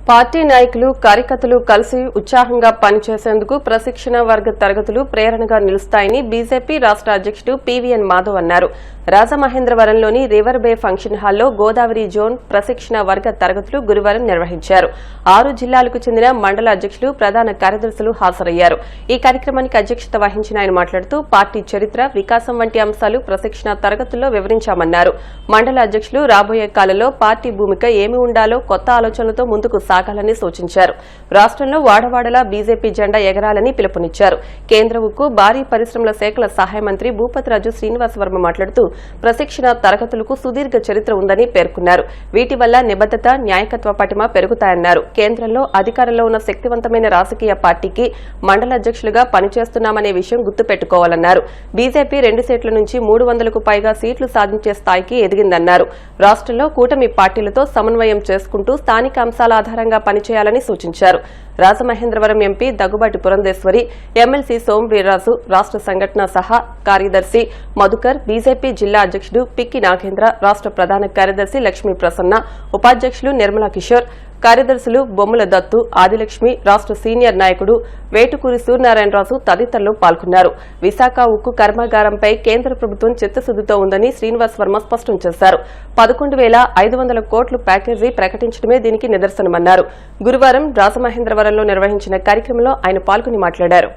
Party నాయకులు కార్యకర్తలు కలిసి ఉత్సాహంగా పనిచేసేందుకు ప్రశిక్షణ వర్గ తరగతులు ప్రేరణగా నిలుస్తాయని బీజేపీ రాష్ట్ర అధ్యక్షుడు పీవీఎన్ మాధవ్ అన్నారు. రాజమహేంద్రవరంలోని రివర్ బే ఫంక్షన్ హాల్లో గోదావరి జోన్ ప్రశిక్షణ వర్గ తరగతులు గురువారం నిర్వహించారు. 6 జిల్లాలకు చెందిన మండల అధ్యక్షులు, ప్రధాన కార్యదర్శులు హాజరయ్యారు. ఈ కార్యక్రమానికి అధ్యక్షత వహించిన ఆయన మాట్లాడుతూ పార్టీ చరిత్ర, వికాసం వంటి అంశాలు ప్రశిక్షణ తరగతుల్లో వివరించామన్నారు. మండల అధ్యక్షులు రాబోయే కాలంలో పార్టీ భూమిక ఏమి ఉండాలో కొత్త ఆలోచనలతో ముందుకు సాగాలని సూచించారు. రాష్ట్రంలో వాడవాడలా బీజేపీ జెండా ఎగరాలని పిలుపునిచ్చారు. కేంద్ర ఉక్కు, భారీ పరిశ్రమల శాఖల సహాయ మంత్రి భూపతిరాజు శ్రీనివాసవర్మ మాట్లాడుతూ ప్రశిక్షణ తరగతులకు సుదీర్ఘ చరిత్ర ఉందని పేర్కొన్నారు. వీటి వల్ల నిబద్దత, న్యాయకత్వ పటిమ పెరుగుతాయన్నారు. కేంద్రంలో అధికారంలో ఉన్న శక్తివంతమైన రాజకీయ పార్టీకి మండల అధ్యక్షులుగా పనిచేస్తున్నామనే విషయం గుర్తుపెట్టుకోవాలన్నారు. బీజేపీ 2 సీట్ల నుంచి 300కు పైగా సీట్లు సాధించే స్థాయికి ఎదిగిందన్నారు. రాష్ట్రంలో కూటమి పార్టీలతో సమన్వయం చేసుకుంటూ స్థానిక అంశాల ఆధారంగా పనిచేయాలని సూచించారు. రాజమహేంద్రవరం ఎంపీ దగ్గుబాటి పురంధేశ్వరి, ఎమ్మెల్సీ సోము వీర్రాజు, రాష్ట్ర సంఘటన సహా కార్యదర్శి మధుకర్, బీజేపీ జిల్లా అధ్యక్షుడు పిక్కి నాగేంద్ర, రాష్ట్ర ప్రధాన కార్యదర్శి లక్ష్మీ ప్రసన్న, ఉపాధ్యక్షులు నిర్మలా కిషోర్, కార్యదర్శులు బొమ్మల దత్తు, ఆదిలక్ష్మి, రాష్ట్ర సీనియర్ నాయకుడు వేటుకూరి సూర్యనారాయణరాజు తదితరులు పాల్గొన్నారు. విశాఖ ఉక్కు కర్మాగారంపై కేంద్ర ప్రభుత్వం చిత్తశుద్దితో ఉందని శ్రీనివాస్ వర్మ స్పష్టం చేశారు. 11,500 కోట్ల ప్యాకేజీ ప్రకటించడమే దీనికి నిదర్శనమన్నారు. గురువారం రాజమహేంద్రవరంలో నిర్వహించిన కార్యక్రమంలో ఆయన పాల్గొని మాట్లాడారు.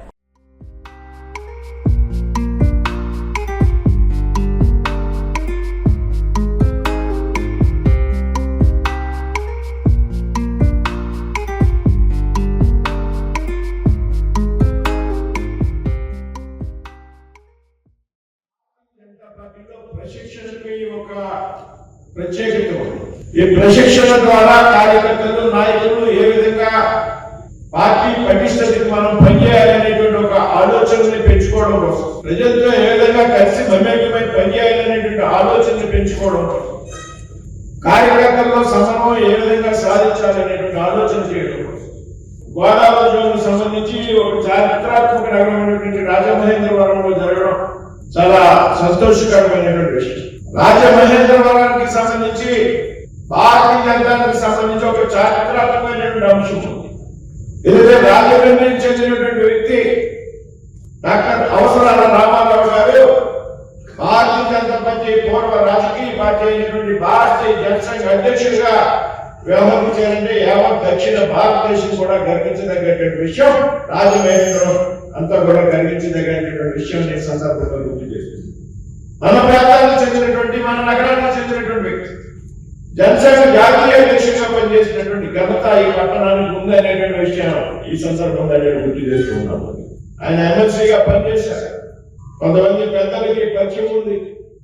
ప్రత్యేకత ఈ ప్రశిక్షణ ద్వారా కార్యకర్తలు, నాయకులు ఏ విధంగా పార్టీ పటిష్టతకి మనం పనిచేయాలనేటువంటి ఒక ఆలోచనని పెంచుకోవడం కోసం, ప్రజలతో ఏ విధంగా కలిసి మమేకమై పనిచేయాలనేటువంటి ఆలోచనని పెంచుకోవడం కోసం, కార్యకర్తల్లో సమన్వయం ఏ విధంగా సాధించాలనేటువంటి ఆలోచన చేయడం కోసం గోదావరి జోన్కు సంబంధించి ఒక చారిత్రాత్మక నగరమైనటువంటి రాజమహేంద్రవరంలో జరగడం చాలా సంతోషకరమైనటువంటి విషయం. రాజమహేంద్రవరానికి సంబంధించి భారతీయ జనతాకి సంబంధించి ఒక చారిత్రాత్మకమైనటువంటి అంశం ఉంది. ఎందుకంటే రాజమండ్రికి చెందినటువంటి వ్యక్తి డాక్టర్ అవసరాల రామారావు గారు భారతీయ జనతా పార్టీ పూర్వ రాజకీయ పార్టీ అయినటువంటి భారతీయ జనసంఘ అధ్యక్షుడిగా వ్యవహరించారంటే యావత్ దక్షిణ భారతదేశం కూడా గర్వించదగ్గటువంటి విషయం. రాజమహేంద్రం అంతా కూడా గర్వించదగ్గటువంటి విషయం నేను సందర్భంగా గుర్తు చేస్తుంది. మన ప్రాంతానికి చెందినటువంటి, మన నగరానికి చెందినటువంటి వ్యక్తి, జనసేన జాతీయ అధ్యక్షుడిగా పనిచేసినటువంటి ఘనత ఈ పట్టణానికి ఉంది అనేటువంటి విషయం ఈ సందర్భంగా నేను గుర్తు చేస్తున్నాను. ఆయన ఎమ్మెల్సీగా పనిచేశారు. కొంతమంది పెద్దలకి పరిచయం ఉంది.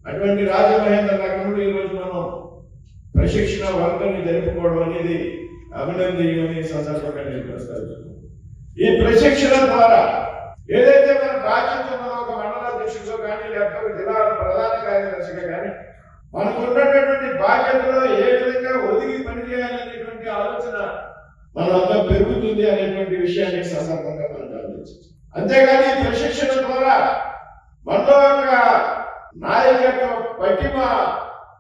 అటువంటి రాజమహేంద్ర నగరంలో ఈ రోజు మనం ప్రశిక్షణ వర్గాన్ని జరుపుకోవడం అనేది అభినందనీయమని సందర్భంగా నేను ప్రస్తావిస్తున్నాను. ఈ ప్రశిక్షణ ద్వారా ఏదైతే మన బాధ్యత ఉన్నదో ఒక మండల అధ్యక్షుడిగా కానీ, లేకపోతే జిల్లా ప్రధాన కార్యదర్శిగా కానీ మనకు ఉన్నటువంటి బాధ్యతలో ఏ విధంగా ఒదిగి పనిచేయాలనేటువంటి ఆలోచన మనంతా పెరుగుతుంది అనేటువంటి విషయాన్ని సందర్భంగా మనం గమనించాలి. అంతేగాని ఈ ప్రశిక్షణ ద్వారా మనలో ఒక నాయకత్వ పటిమ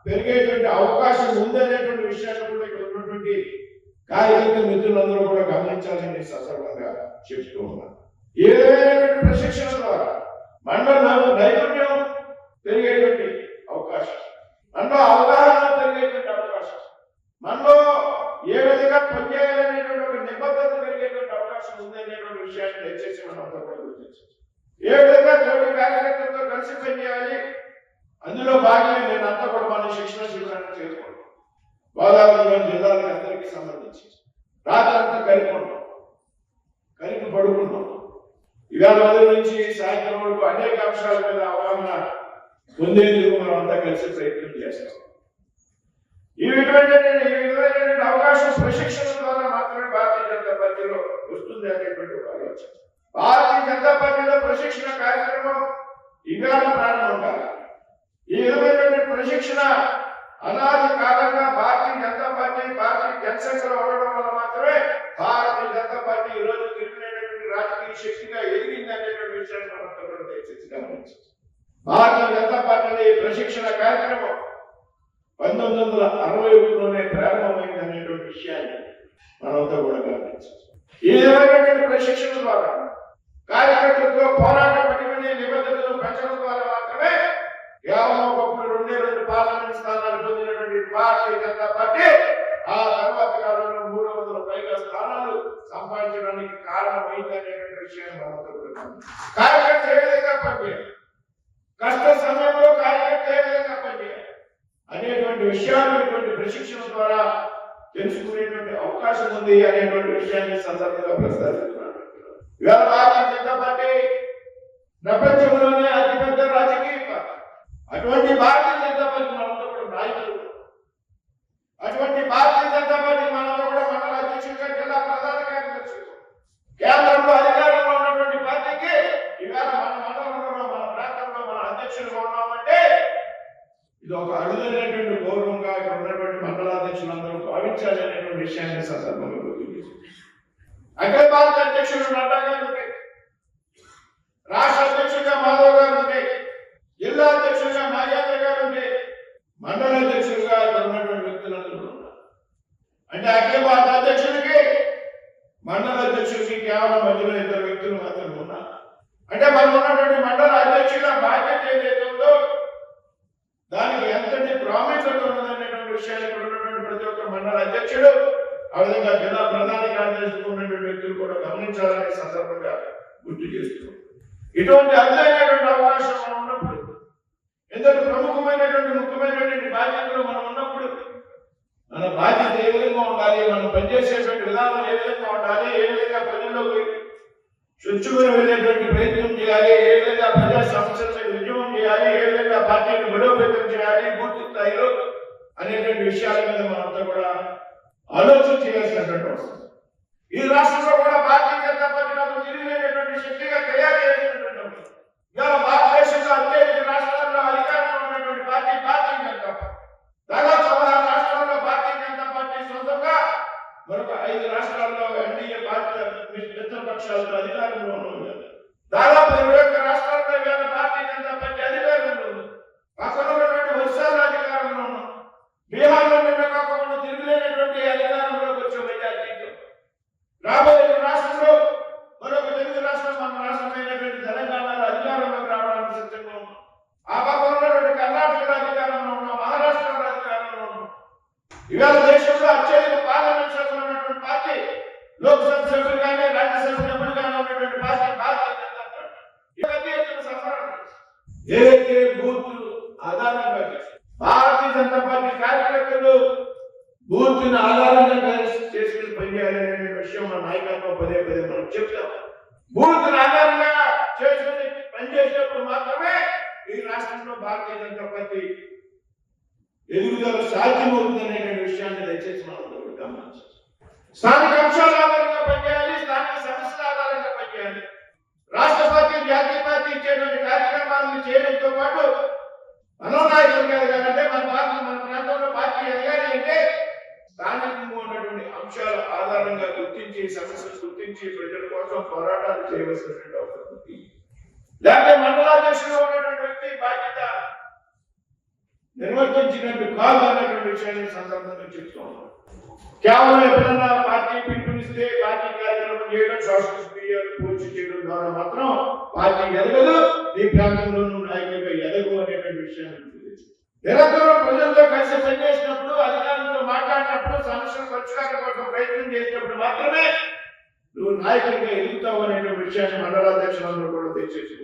పెరిగేటువంటి అవకాశం ఉందనేటువంటి విషయాన్ని కూడా ఇక్కడ ఉన్నటువంటి కార్యకర్త మిత్రులందరూ కూడా గమనించాలని సందర్భంగా చెప్తూ ఉన్నారు. ఏదైనా ప్రశిక్షణ ద్వారా మనలో నైపుణ్యం పెరిగేటువంటి అవకాశం, మనలో అవగాహన పెరిగేటువంటి అవకాశం, మనలో ఏ విధంగా పనిచేయాలనేటువంటి ఒక నిబద్ధత పెరిగేటువంటి అవకాశం ఉందనేటువంటి విషయాన్ని దయచేసి మనం అంతా కూడా గుర్తించాలి. ఏ విధంగా తోటి కార్యకర్తలతో కలిసి పనిచేయాలి, అందులో భాగంగా నేను అంతా కూడా మన శిక్షణ శిబిరాన్ని చేసుకుంటాం. గోదావరి జిల్లాలకు అందరికీ సంబంధించి రాత్రంతా కలిపి పడుకుంటాం. ఇవాళ మొదటి నుంచి సాయంత్రం వరకు అనేక అంశాల మీద అవగాహన పొందేందుకు మనం అంతా కలిసి ప్రయత్నం చేస్తాం. ఈ విధమైన అవకాశం ప్రశిక్షణ ద్వారా మాత్రమే భారతీయ జనతా పార్టీలో వస్తుంది అనేటువంటి ఆలోచన. భారతీయ జనతా పార్టీలో ప్రశిక్షణ కార్యక్రమం ఇవాళ ప్రారంభం కాదు. ఈ విధమైనటువంటి ప్రశిక్షణ అనాది కాలంగా భారతీయ జనతా పార్టీ, భారతీయ జనసంఘలో ఉండడం వల్ల మాత్రమే భారతీయ జనతా పార్టీ ఈ రోజు తిరిగినటువంటి రాజకీయ శక్తిగా ఎదిగింది అనేటువంటి విషయాన్ని మనంతా కూడా దయచేసి గమనించాలి. భారతీయ జనతా పార్టీలో ఈ ప్రశిక్షణ కార్యక్రమం 1961లోనే ప్రారంభమైంది అనేటువంటి విషయాన్ని మనమంతా కూడా గమనించాలి. ఈ విధమైనటువంటి ప్రశిక్షణ ద్వారా కార్యకర్తలతో పోరాట పటిమని నిబద్ధతలు పెంచడం ద్వారా మాత్రమే కేవలం ఒకప్పుడు 2 పార్లమెంట్ స్థానాలు పొందినటువంటి భారతీయ జనతా పార్టీ ఆ తర్వాత కాలంలో 300 పైగా స్థానాలు సంపాదించడానికి కారణమైందనేటువంటి విషయాన్ని మనం తెలుసుకున్నాం. కార్యకర్త ఏ విధంగా పనిచేయాలి, కష్ట సమయంలో కార్యకర్త ఏ విధంగా పనిచేయాలి అనేటువంటి విషయాలు ఇటువంటి ప్రశిక్షణ ద్వారా తెలుసుకునేటువంటి అవకాశం ఉంది అనేటువంటి విషయాన్ని సందర్భంగా ప్రస్తావిస్తున్నాను. ఇవాళ భారతీయ జనతా పార్టీ ప్రపంచంలోనే అతిపెద్ద రాజకీయ పార్టీ. అటువంటి భారతీయ జనతా పార్టీ మనంతా కూడా నాయకులు, అటువంటి భారతీయ జనతా పార్టీ మనంతా కూడా మండల అధ్యక్షులుగా, జిల్లా ప్రధాన కార్యదర్శులు, కేంద్రంలో అధికారంలో ఉన్నటువంటి పార్టీకి ఇవాళ మన మండలంలో, మన ప్రాంతంలో మన అధ్యక్షులుగా ఉన్నామంటే ఇది ఒక అరుదైనటువంటి గౌరవంగా ఇక్కడ ఉన్నటువంటి మండలాధ్యక్షులందరూ భావించాలి అనేటువంటి విషయాన్ని సందర్భంగా అఖిల భారత అధ్యక్షుడు నడ్డా గారు ఉంటే, రాష్ట్ర అధ్యక్షుడిగా మాధవ్ గారు ఉంటే, జిల్లా అధ్యక్షుడిగా నాగేంద్ర గారు ఉంటే, మండల అధ్యక్షుడిగా ఇక్కడ ఉన్నటువంటి వ్యక్తులందరూ ఉన్నారు. అంటే అఖిల భారత అధ్యక్షుడికి, మండల అధ్యక్షుడికి కేవలం మధ్యలో 2 వ్యక్తులు మాత్రమే ఉన్నారు. అంటే మనం ఉన్నటువంటి మండల అధ్యక్షుల బాధ్యత ఏదైతే ఉందో దానికి ఎంతటి ప్రాముఖ్యత ఉన్నదనేటువంటి విషయాన్ని ఇక్కడ ఉన్నటువంటి ప్రతి ఒక్క మండల అధ్యక్షుడు, ఆ విధంగా జిల్లా ప్రధాన కార్యదర్శులు ఉన్నటువంటి వ్యక్తులు కూడా గమనించాలనే సందర్భంగా గుర్తు చేస్తున్నాం. ఇటువంటి అరుదైనటువంటి అవకాశం మనం ఉన్నప్పుడు, ఎంతటి ప్రముఖమైనటువంటి ముఖ్యమైనటువంటి బాధ్యతలు మనం ఉన్నప్పుడు మన బాధ్యత ఏ విధంగా ఉండాలి, మనం పనిచేసేటువంటి విధానం ఏ విధంగా ఉండాలి, ఏ విధంగా ప్రజల్లోకి స్వచ్ఛమైన వెళ్ళేటువంటి ప్రయత్నం చేయాలి, ఏ విధంగా ప్రజా సమస్యలకు ఉద్యమం చేయాలి, ఏ విధంగా పార్టీని బలోపేతం చేయాలి పూర్తి స్థాయిలో అనేటువంటి విషయాల మీద మనంతా కూడా ఆలోచన చేయాల్సినటువంటి అవసరం. ఈ రాష్ట్రంలో కూడా భారతీయ జనతా పార్టీ నాకు తిరిగినటువంటి శక్తిగా తయారు చేసినటువంటి ఇవాళ భారతదేశంలో అత్యధిక రాష్ట్రాల్లో అధికారంలో ఉన్నటువంటి పార్టీ భారతీయ జనతా పార్టీ. దాదాపు 16 రాష్ట్రాల్లో భారతీయ జనతా పార్టీ సొంతంగా, మరొక 5 రాష్ట్రాల్లో ఎన్డీఏ భారత మిత్రపక్షాలతో అధికారంలో ఉన్నారు. దాదాపు 21 రాష్ట్రాల్లో ఇవాళ భారతీయ జనతా పార్టీ అధికారంలో ఉంది. పక్కన ఉన్నటువంటి వర్షాలు అధికారంలో ఉన్నాం. బీహార్లో నిన్న కాకుండా తిరుగులేనటువంటి అధికారంలోకి వచ్చే మెజార్టీతో రాబోయే రాష్ట్రంలో మరొక తెలుగు రాష్ట్రం మన రాష్ట్రమైనటువంటి తెలంగాణలో అధికారంలోకి రావడానికి సిద్ధంగా ఉన్నాం. ఆ పక్కన ఉన్నటువంటి కర్ణాటకలో అధికారంలో ఉన్నాం, మహారాష్ట్రలో అధికారంలో ఉన్నాం. ఇవాళ దేశంలో అత్యధిక పార్లమెంట్ సభ్యులు ఉన్నటువంటి పార్టీ, లోక్సభ సభ్యులు కానీ రాజ్యసభ సభ్యులు కానీ ఉన్నటువంటి పార్టీ భారతీయ జనతా పార్టీ. ఏదైతే బూత్ ఆధారంగా భారతీయ జనతా పార్టీ కార్యకర్తలు బూత్ని ఆధారంగా చేసుకుని పనిచేయాలనే విషయం మన నాయకత్వం పదే మనం చెప్తాం. బూత్ని ఆధారంగా చేసుకుని పనిచేసేటప్పుడు మాత్రమే ఈ రాష్ట్రంలో భారతీయ జనతా పార్టీ ఎదుగుదల సాధ్యమవుతుంది అనేటువంటి విషయాన్ని దయచేసి మనం గమనించాలి. స్థానిక అంశాల ఆధారంగా పనిచేయాలి, స్థానిక సమస్యల ఆధారంగా పనిచేయాలి. రాష్ట్ర పార్టీ, జాతీయ పార్టీ ఇచ్చేటువంటి కార్యక్రమాలను చేయడంతో పాటు మనోనాయకులు ఎదగాలంటే మన ప్రాంతంలో పార్టీ ఎదగాలి అంటే స్థానికంగా ఉన్నటువంటి అంశాల ఆధారంగా గుర్తించి, సమస్యలు గుర్తించి ప్రజల కోసం పోరాటాలు చేయవలసినటువంటి అవసరం ఉంది. లేకపోతే మండలాధ్యక్షుడు ఉన్నటువంటి వ్యక్తి బాధ్యత నిర్వర్తించినట్టు కాదు అన్నటువంటి విషయాన్ని సందర్భంగా చెప్తూ ఉన్నాం. కేవలం ఎప్పుడన్నా పార్టీ పిలుపునిస్తే పార్టీ కార్యక్రమం చేయడం, సోషల్ మీడియాలో పోస్ట్ చేయడం ద్వారా మాత్రం పార్టీ ఎదగదు, నీ ప్రాంతంలోనూ నాయకులుగా ఎదగదు అనేటువంటి విషయాన్ని నిరంతరం ప్రజలతో కలిసి పనిచేసినప్పుడు, అధికారులతో మాట్లాడినప్పుడు, సమస్యల పరిష్కారం కోసం ప్రయత్నం చేసినప్పుడు మాత్రమే నువ్వు నాయకుడిగా ఎదుగుతావు అనేటువంటి విషయాన్ని మండలాధ్యక్షులందరూ కూడా తెచ్చేసి